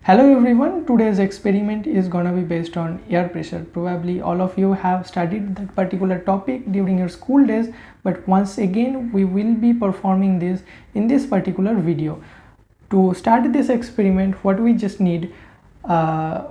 Hello everyone, today's experiment is gonna be based on air pressure. Probably all of you have studied that particular topic during your school days, but once again we will be performing this in this particular video. To start this experiment, what we just need a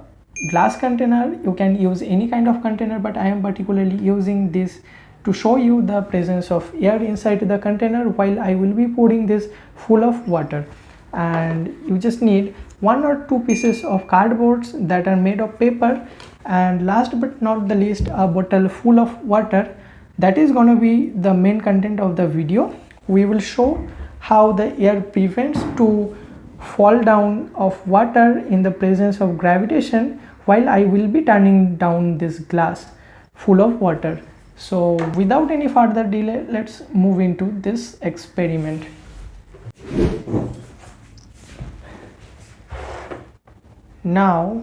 glass container. You can use any kind of container, but I am particularly using this to show you the presence of air inside the container while I will be pouring this full of water. And you just need 1 or 2 pieces of cardboards that are made of paper, and last but not the least, a bottle full of water. That is going to be the main content of the video. We will show how the air prevents to fall down of water in the presence of gravitation while I will be turning down this glass full of water. So without any further delay, let's move into this experiment. Now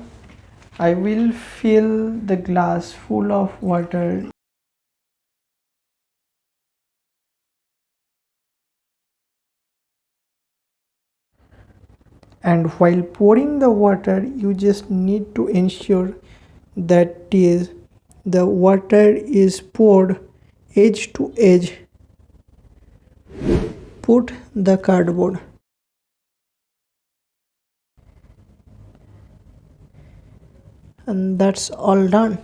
I will fill the glass full of water. And while pouring the water, you just need to ensure that the water is poured edge to edge. Put the cardboard. And that's all done.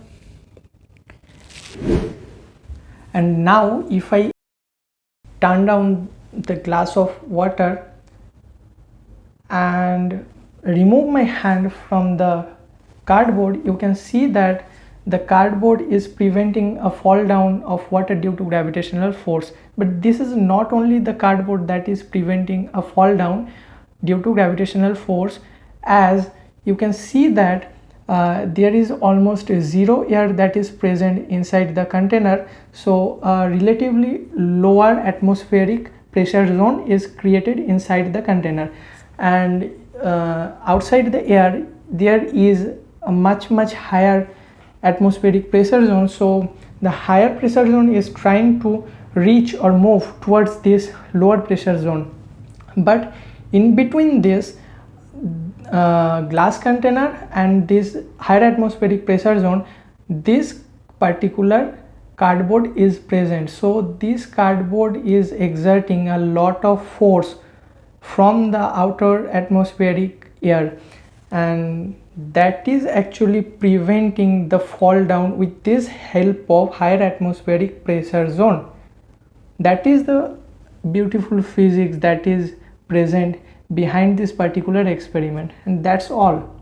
And now if I turn down the glass of water and remove my hand from the cardboard, you can see that the cardboard is preventing a fall down of water due to gravitational force. But this is not only the cardboard that is preventing a fall down due to gravitational force, as you can see that there is almost zero air that is present inside the container. So a relatively lower atmospheric pressure zone is created inside the container, and outside the air there is a much higher atmospheric pressure zone. So the higher pressure zone is trying to reach or move towards this lower pressure zone, but in between this glass container and this higher atmospheric pressure zone, this particular cardboard is present. So this cardboard is exerting a lot of force from the outer atmospheric air, and that is actually preventing the fall down with this help of higher atmospheric pressure zone. That is the beautiful physics that is present behind this particular experiment, and that's all.